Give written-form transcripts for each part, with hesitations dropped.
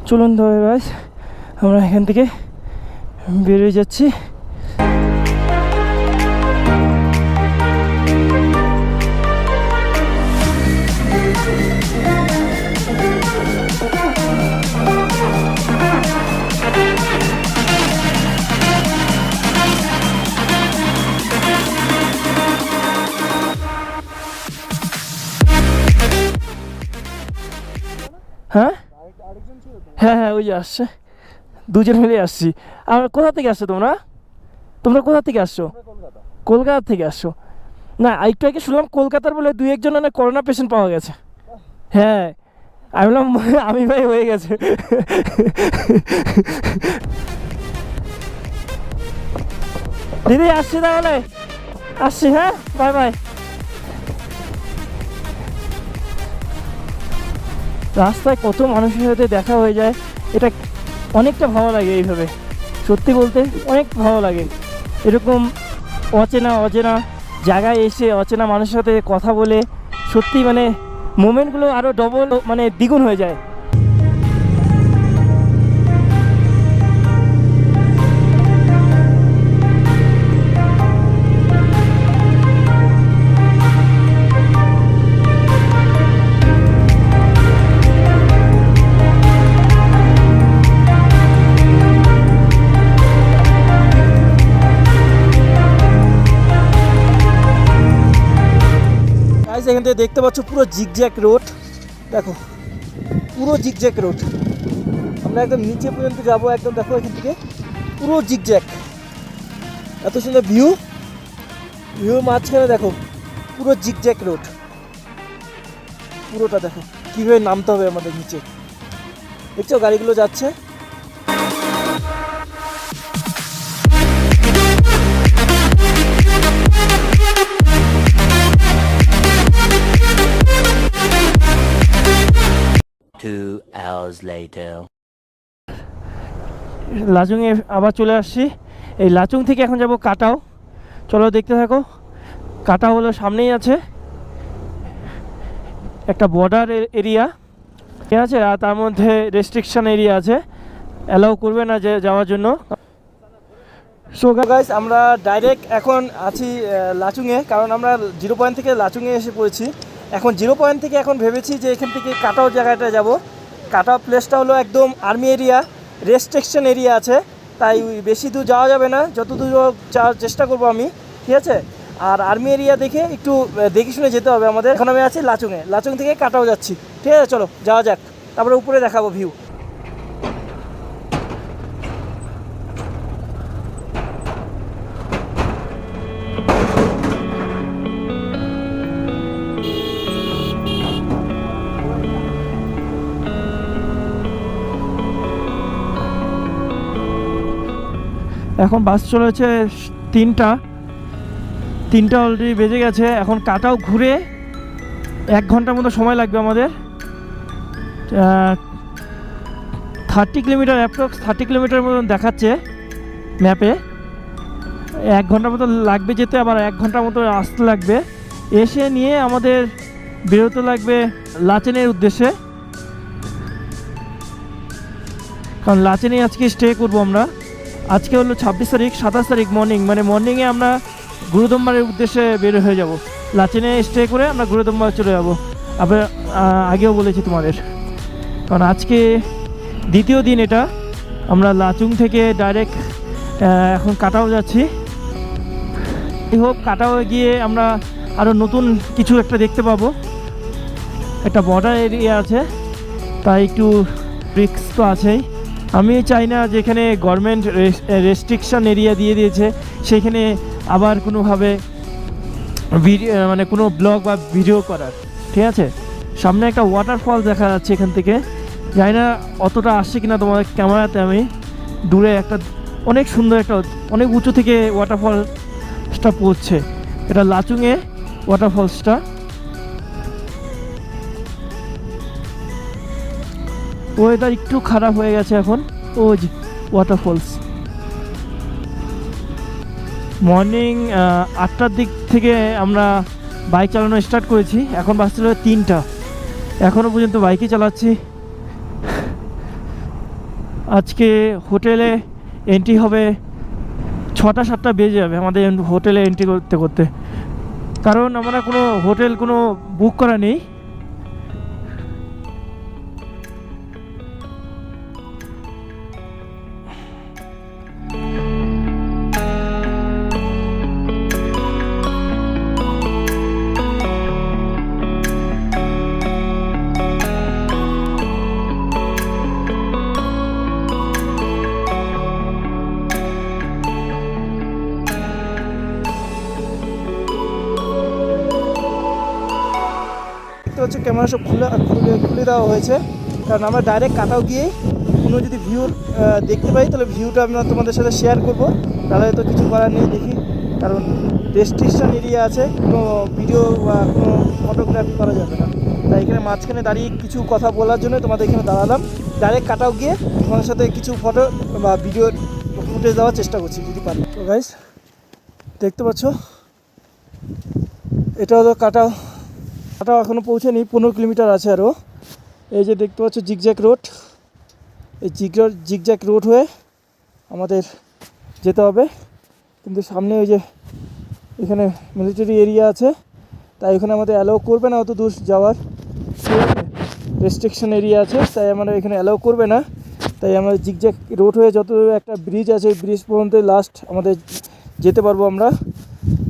চলুন তবে গাইস আমরা এখান থেকে বেরিয়ে যাচ্ছি। হ্যাঁ হ্যাঁ হ্যাঁ ওই যে আসছে, দুজন মিলে আসছি। আর কোথা থেকে আসছো তোমরা? তোমরা কোথা থেকে আসছো? কলকাতা থেকে আসছো? না একটু আগে শুনলাম কলকাতার বলে দুই একজন না করোনা পেশেন্ট পাওয়া গেছে। হ্যাঁ আমি বললাম আমি ভাই হয়ে গেছে। দিদি আসছি তাহলে, আসছি, হ্যাঁ বাই বাই। রাস্তায় কত মানুষের সাথে দেখা হয়ে যায়, এটা অনেকটা ভালো লাগে। এইভাবে সত্যি বলতে অনেক ভালো লাগে, এরকম অচেনা অচেনা জায়গায় এসে অচেনা মানুষের সাথে কথা বলে সত্যি মানে মোমেন্টগুলো আরও ডবল মানে দ্বিগুণ হয়ে যায়। এখান থেকে দেখতে পাচ্ছ পুরো জিগজ্যাগ রোড, দেখো পুরো জিগজ্যাগ রোড। আমরা একদম নিচে পর্যন্ত যাবো, একদম দেখো এখান থেকে পুরো জিগজ্যাগ, এত সুন্দর ভিউ, মাঝখানে দেখো পুরো জিগজ্যাগ রোড, পুরোটা দেখো কীভাবে নামতে হবে আমাদের নিচে। দেখছো গাড়িগুলো যাচ্ছে। লাচুংয়ে আবার চলে আসছি। এই লাচুং থেকে এখন যাব কাটাও, চলো দেখতে থাকো। কাটাও হলো সামনেই আছে, একটা বর্ডার এরিয়া ঠিক আছে, আর তার মধ্যে রেস্ট্রিকশন এরিয়া আছে, অ্যালাউ করবে না যে যাওয়ার জন্য। সো গাইস আমরা ডাইরেক্ট এখন আছি লাচুংয়ে, কারণ আমরা 0 পয়েন্ট থেকে লাচুংয়ে এসে পড়েছি। এখন 0 পয়েন্ট থেকে এখন ভেবেছি যে এখান থেকে কাটাও জায়গাটা যাব। কাটাও প্লেসটা হলো একদম আর্মি এরিয়া, রেস্ট্রিকশন এরিয়া আছে, তাই বেশি দূর যাওয়া যাবে না, যত দূর যাওয়ার চেষ্টা করব আমি, ঠিক আছে। আর আর্মি এরিয়া দেখে একটু দেখে শুনে যেতে হবে আমাদের। এখন আমি আছি লাচুংয়ে, লাচুং থেকে কাটাও যাচ্ছি, ঠিক আছে চলো যাওয়া যাক, তারপরে উপরে দেখাবো ভিউ। এখন বাস চলেছে 3টা অলরেডি বেজে গেছে। এখন কাটাও ঘুরে 1 ঘন্টার মতো সময় লাগবে আমাদের। 30 কিলোমিটার, অ্যাপ্রক্স 30 কিলোমিটার মতন দেখাচ্ছে ম্যাপে। 1 ঘন্টার মতো লাগবে যেতে, আবার 1 ঘন্টার মতো আসতে লাগবে। এসে নিয়ে আমাদের বেরোতে লাগবে লাচেনের উদ্দেশ্যে, কারণ লাচেনে আজকে স্টে করবো আমরা। আজকে হলো 26 তারিখ, 27 তারিখ মর্নিং, মানে মর্নিংয়ে আমরা গুরুদম্বারের উদ্দেশ্যে বের হয়ে যাব। লাচেনে স্টে করে আমরা গুরুদম্বার চলে যাব। আবার আগেও বলেছি তোমাদের, কারণ আজকে দ্বিতীয় দিন এটা। আমরা লাচুং থেকে ডাইরেক্ট এখন কাটাও যাচ্ছি। আই হোপ কাটাও গিয়ে আমরা আরও নতুন কিছু একটা দেখতে পাবো। একটা বর্ডার এরিয়া আছে, তাই একটু রিস্ক তো আছেই। আমি চাই না যেখানে গভর্নমেন্ট রেস্ট্রিকশন এরিয়া দিয়ে দিয়েছে সেখানে আবার কোনোভাবে মানে কোনো ব্লগ বা ভিডিও করার, ঠিক আছে। সামনে একটা ওয়াটারফল দেখা যাচ্ছে এখান থেকে, জানি না অতটা আসছে কিনা তোমাদের ক্যামেরাতে। আমি দূরে একটা অনেক সুন্দর একটা অনেক উঁচু থেকে ওয়াটারফলসটা পড়ছে, এটা লাচুংয়ে ওয়াটারফলসটা। ওয়েদার একটু খারাপ হয়ে গেছে এখন। ও ওয়াটারফলস মর্নিং 8টার দিক থেকে আমরা বাইক চালানো স্টার্ট করেছি, এখন বাজছিল 3টা, এখনও পর্যন্ত বাইকই চালাচ্ছি। আজকে হোটেলে এন্ট্রি হবে 6টা 7টা বেজে যাবে আমাদের হোটেলে এন্ট্রি করতে করতে, কারণ আমরা কোনো হোটেল কোনো বুক করা নেই। দেখতে পাচ্ছ ক্যামেরা সব খুলে দেওয়া হয়েছে, কারণ আমরা ডাইরেক্ট কাটাও গিয়ে কোনো যদি ভিউ দেখতে পাই তাহলে ভিউটা আমরা তোমাদের সাথে শেয়ার করব, তাহলে তো কিছু করার নেই দেখি, কারণ রেস্ট্রিকশন এরিয়া আছে, কোনো ভিডিও বা কোনো ফটোগ্রাফি করা যাবে না। তাই এখানে মাঝখানে দাঁড়িয়ে কিছু কথা বলার জন্য তোমাদের এখানে দাঁড়ালাম। ডাইরেক্ট কাটাও গিয়ে তোমাদের সাথে কিছু ফটো বা ভিডিও ফুটেজ দেওয়ার চেষ্টা করছি যদি পারি। তো গাইস দেখতে পাচ্ছ এটা হলো কাটাও এখনও পৌঁছেনি, 15 কিলোমিটার আছে আরও। এই যে দেখতে পাচ্ছ জিগজ্যাগ রোড, এই জিগজ্যাগ রোড হয়ে আমাদের যেতে হবে, কিন্তু সামনে ওই যে এখানে মিলিটারি এরিয়া আছে, তাই এখানে আমাদের অ্যালাউ করবে না অত দূর যাওয়ার, ঠিক আছে, রেস্ট্রিকশন এরিয়া আছে, তাই আমরা এখানে অ্যালাউ করবে না। তাই আমরা জিগজ্যাগ রোড হয়ে যত একটা ব্রিজ আছে ওই ব্রিজ পর্যন্ত লাস্ট আমাদের যেতে পারবো আমরা।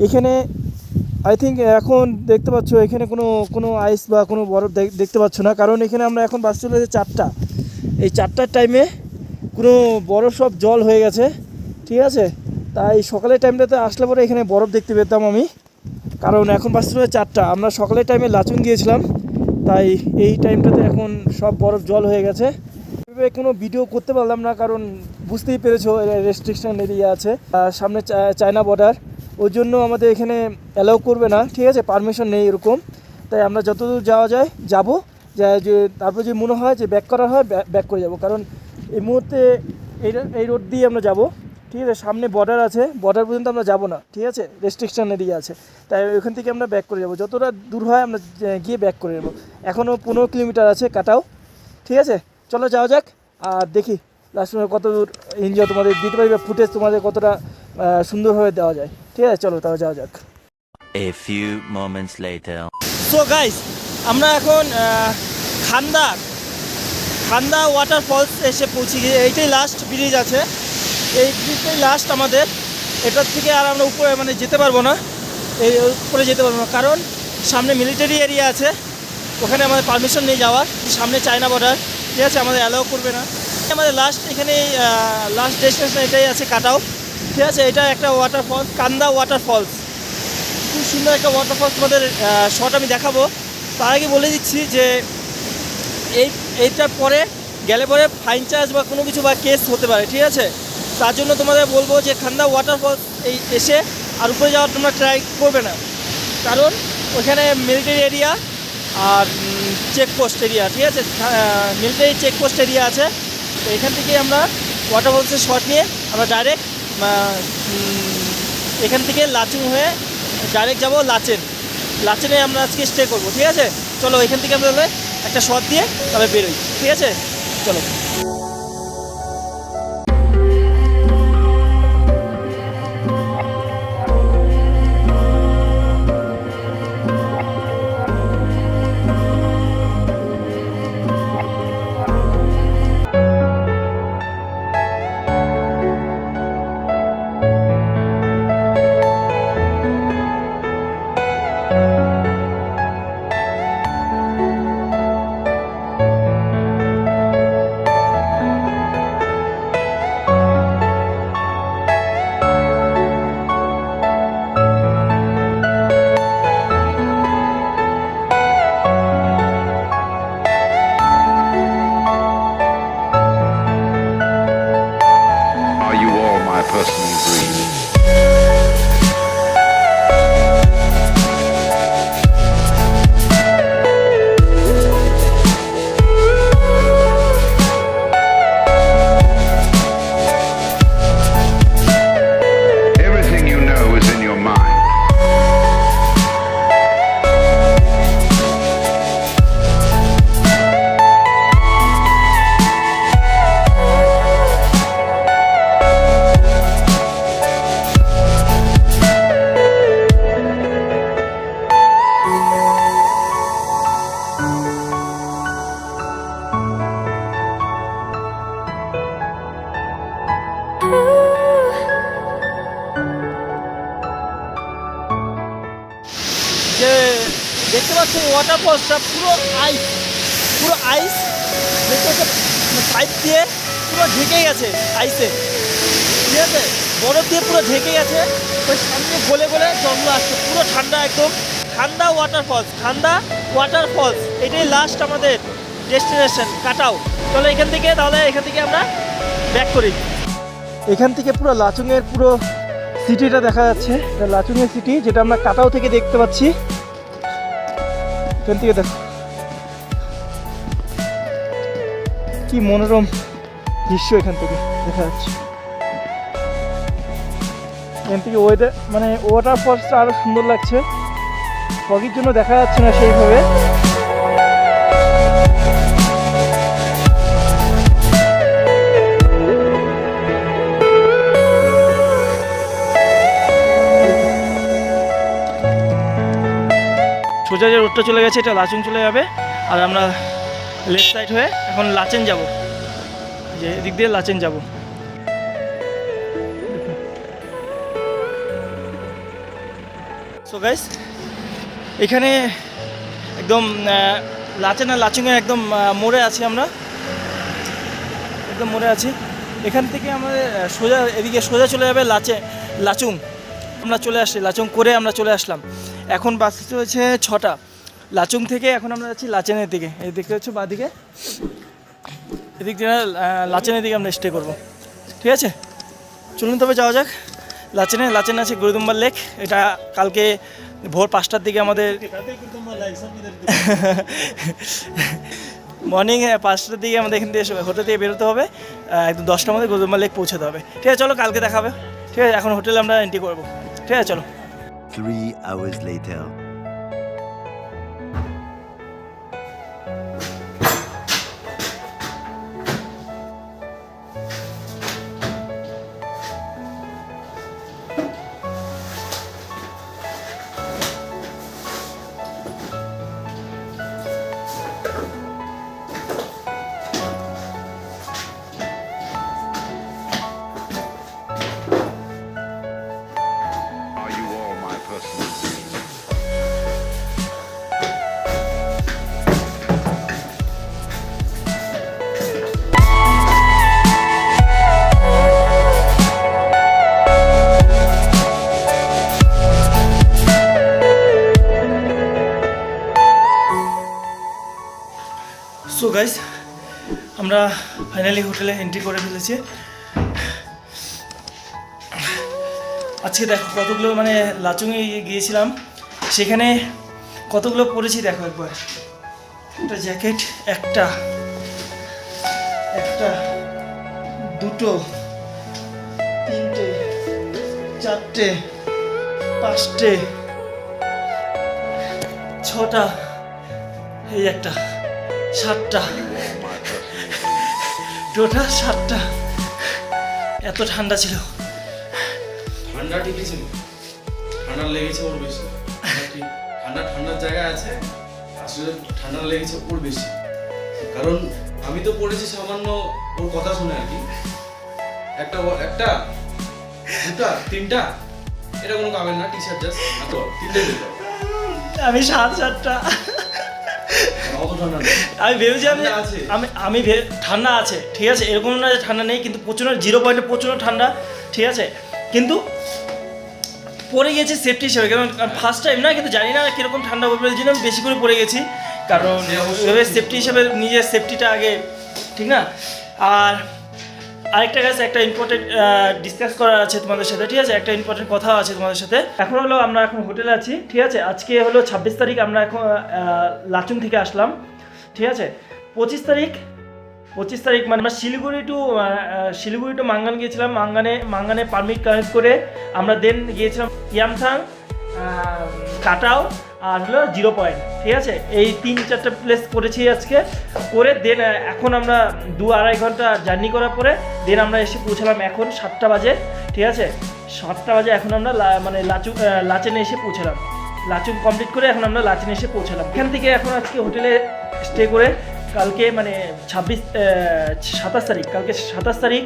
এখানে আই থিঙ্ক এখন দেখতে পাচ্ছ এখানে কোনো আইস বা কোনো বরফ দেখতে পাচ্ছ না, কারণ এখানে আমরা এখন বাস চলে যাচ্ছে 4টা, এই 4টার টাইমে কোনো বরফ সব জল হয়ে গেছে, ঠিক আছে। তাই সকালের টাইমটাতে আসলে পরে এখানে বরফ দেখতে পেতাম আমি, কারণ এখন বাস চলে 4টা, আমরা সকালের টাইমে লাচুং গিয়েছিলাম, তাই এই টাইমটাতে এখন সব বরফ জল হয়ে গেছে। কোনো ভিডিও করতে পারলাম না, কারণ বুঝতেই পেরেছো রেস্ট্রিকশন এরিয়া আছে, সামনে চায়না বর্ডার, ওই জন্য আমাদের এখানে অ্যালাউ করবে না, ঠিক আছে, পারমিশন নেই এরকম। তাই আমরা যতদূর যাওয়া যায় যাবো, যে তারপর যে মনে হয় যে ব্যাক করা হয় ব্যাক করে যাব, কারণ এই মুহূর্তে এই রোড দিয়ে আমরা যাব, ঠিক আছে। সামনে বর্ডার আছে, বর্ডার পর্যন্ত আমরা যাব না, ঠিক আছে, রেস্ট্রিকশন এরিয়া আছে, তাই ওইখান থেকে আমরা ব্যাক করে যাব, যতটা দূর হয় আমরা গিয়ে ব্যাক করে নেব। এখনও 15 কিলোমিটার আছে কাটাও, ঠিক আছে। চলো যাওয়া যাক, আর দেখি লাস্ট সময় কত দূর এনজয় তোমাদের দিতে পারি বা ফুটেজ তোমাদের কতটা সুন্দরভাবে দেওয়া যায়, ঠিক আছে। চলো তাও যাওয়া যাক। A few moments later. So guys, আমরা এখন খান্দা ওয়াটারফলস এসে পৌঁছে গিয়ে, এইটাই লাস্ট ব্রিজ আছে, এই ব্রিজটাই লাস্ট আমাদের, এটার থেকে আর আমরা উপরে মানে যেতে পারবো না, এই উপরে যেতে পারবো না, কারণ সামনে মিলিটারি এরিয়া আছে, ওখানে আমাদের পারমিশন নেই যাওয়ার, সামনে চায়না বর্ডার, ঠিক আছে, আমাদের অ্যালাউ করবে না। আমাদের লাস্ট এখানে লাস্ট ডেস্টিনেশন এটাই আছে কাটাও, ঠিক আছে। এটা একটা ওয়াটারফলস, কান্দা ওয়াটারফলস, খুব সুন্দর একটা ওয়াটারফলস, তোমাদের শট আমি দেখাবো। তার আগে বলে দিচ্ছি যে এইটার পরে গেলে পরে ফাইন চার্জ বা কোনো কিছু বা কেস হতে পারে, ঠিক আছে। তার জন্য তোমাদের বলবো যে খান্দা ওয়াটারফলস এই এসে আর উপরে যাওয়ার তোমরা ট্রাই করবে না, কারণ ওখানে মিলিটারি এরিয়া আর চেকপোস্ট এরিয়া, ঠিক আছে, মিলিটারি চেকপোস্ট এরিয়া আছে। তো এখান থেকে আমরা ওয়াটারফলসের শট নিয়ে আমরা ডাইরেক্ট এখান থেকে লাচুং হয়ে ডাইরেক্ট যাব লাচেনে আমরা আজকে স্টে করবো, ঠিক আছে। চলো এখান থেকে আমরা একটা শট দিয়ে তবে বেরোই, ঠিক আছে, চলো। পাচ্ছেন ওয়াটারফলসটা পুরো আইস, পুরো আইস দেখতে পাচ্ছেন, পাইপ দিয়ে পুরো ঢেকে গেছে আইসে, ঠিক আছে, বরফ দিয়ে পুরো ঢেকে গেছে। ওই সামনে গলে গলে জলগুলো আসছে, পুরো ঠান্ডা, একদম ঠান্ডা ওয়াটারফলস। এটাই লাস্ট আমাদের ডেস্টিনেশন কাটাও। চলো এখান থেকে আমরা ব্যাক করি। এখান থেকে পুরো লাচুংয়ের পুরো সিটিটা দেখা যাচ্ছে, এটা লাচুংয়ের সিটি, যেটা আমরা কাটাও থেকে দেখতে পাচ্ছি। এখান থেকে দেখো কি মনোরম দৃশ্য এখান থেকে দেখা যাচ্ছে। এখান থেকে ওয়েদার মানে ওয়াটারফলসটা আরও সুন্দর লাগছে, ফগের জন্য দেখা যাচ্ছে না সেইভাবে। সোজা যে রোডটা চলে গেছে এটা লাচুং চলে যাবে, আর আমরা লেফট সাইড হয়ে এখন লাচেন যাব, যে এদিক দিয়ে লাচেন যাব। সো গাইস, এখানে একদম লাচেন আর লাচুংয়ের একদম মোড়ে আছি আমরা, একদম মোড়ে আছি। এখান থেকে আমাদের এদিকে সোজা চলে যাবে লাচুং। আমরা চলে আসছি লাচুং করে, আমরা চলে আসলাম। এখন বাস হচ্ছে 6টা। লাচুং থেকে এখন আমরা যাচ্ছি লাচেনের দিকে। এই দিকে হচ্ছে বাঁদিকে, এদিক দিয়ে লাচেনের দিকে আমরা স্টে করব, ঠিক আছে। চলুন তবে যাওয়া যাক লাচেনে আছে গুরুদুম্বার লেক। এটা কালকে ভোর 5টার দিকে আমাদের মর্নিং 5টার দিকে আমাদের এখান থেকে হোটেল থেকে বেরোতে হবে, একদম 10টার মধ্যে গুরুদুম্বার লেক পৌঁছাতে হবে, ঠিক আছে। চলো কালকে দেখাবে, ঠিক আছে। এখন হোটেলে আমরা এন্ট্রি করবো, ঠিক আছে, চলো। 3 hours later. Are you all my personal dreams? So guys, আমরা ফাইনালি হোটেলে এন্ট্রি করে ফেলেছি। আজকে দেখো কতগুলো মানে লাচুংয়ে গিয়েছিলাম, সেখানে কতগুলো পরেছি দেখো একবার। একটা জ্যাকেট, একটা দুটো, 3টে, 4টে, 5টে, 6টা, এই একটা, 7টা, টোটাল 7টা। এত ঠান্ডা ছিল। ঠান্ডা ঠিকই ছিল, ঠান্ডা লেগেছে ওর বেশি। ঠিক, ঠান্ডার জায়গায় আছে, আসলে ঠান্ডা লেগেছে ওর বেশি, কারণ আমি তো পড়েছি সামান্য ওর কথা শুনে আর কি। একটা দুটা, 3টা, এটা কোনো কামের না, টি শার্ট জাস্ট তো 3টে দিল। আমি 7-8টা। অত ঠান্ডা নেই। আমি ভেবেছি ঠান্ডা আছে। আমি ঠান্ডা আছে, ঠিক আছে, এরকম না যে ঠান্ডা নেই, কিন্তু প্রচণ্ড 0 পয়েন্টে প্রচণ্ড ঠান্ডা, ঠিক আছে। কিন্তু পরে গেছি সেফটি হিসেবে, কারণ ফার্স্ট টাইম না, কিন্তু জানি না কীরকম ঠান্ডা পড়বে, জন্য আমি বেশি করে পড়ে গেছি, কারণ এভাবে সেফটি হিসেবে নিজের সেফটিটা আগে, ঠিক না। আর আরেকটা কাছে একটা ইম্পর্টেন্ট ডিসকাস করার আছে তোমাদের সাথে, ঠিক আছে, একটা ইম্পর্টেন্ট কথা আছে তোমাদের সাথে। এখন হলো আমরা এখন হোটেলে আছি, ঠিক আছে। আজকে হলো 26 তারিখ, আমরা এখন লাচুং থেকে আসলাম, ঠিক আছে। 25 তারিখ মানে আমরা শিলিগুড়ি টু মাঙ্গান গিয়েছিলাম। মাঙ্গানে পারমিট কালেক্ট করে আমরা দেন গিয়েছিলাম ইয়ামথাং, কাটাও আর হলো 0 পয়েন্ট, ঠিক আছে। এই 3-4টা প্লেস করেছি আজকে, করে দেন এখন আমরা 2-2.5 ঘন্টা জার্নি করার পরে দেন আমরা এসে পৌঁছালাম এখন 7টা বাজে, ঠিক আছে। 7টা বাজে এখন আমরা মানে লাচেনে এসে পৌঁছালাম। লাচুং কমপ্লিট করে এখন আমরা লাচেনে এসে পৌঁছালাম। এখান থেকে এখন আজকে হোটেলে স্টে করে কালকে মানে 27 তারিখ, কালকে 27 তারিখ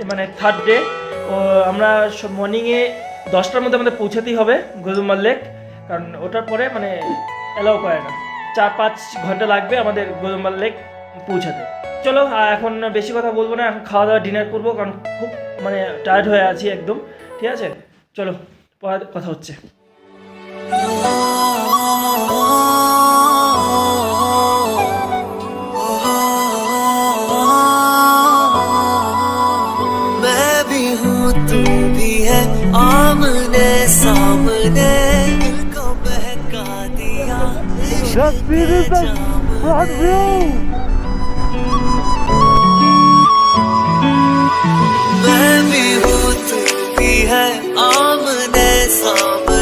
মানে 3rd ডে, আমরা মর্নিংয়ে 10টার মধ্যে আমাদের পৌঁছাতেই হবে গুরুদুম্বার লেক, কারণ ওটার পরে মানে অ্যালাউ করে না। 4-5 ঘন্টা লাগবে আমাদের গুরুদম্বার লেক পৌঁছাতে। চলো এখন বেশি কথা বলবো না, এখন খাওয়া দাওয়া ডিনার করবো, কারণ খুব মানে টায়ার্ড হয়ে আছি একদম। ঠিক আছে, চলো পরে কথা হচ্ছে। मैं भी हूँ तू भी है आमने सामने दिल को बहका दिया इश्क के जाम ने। मैं भी हूँ तू भी है आमने सामने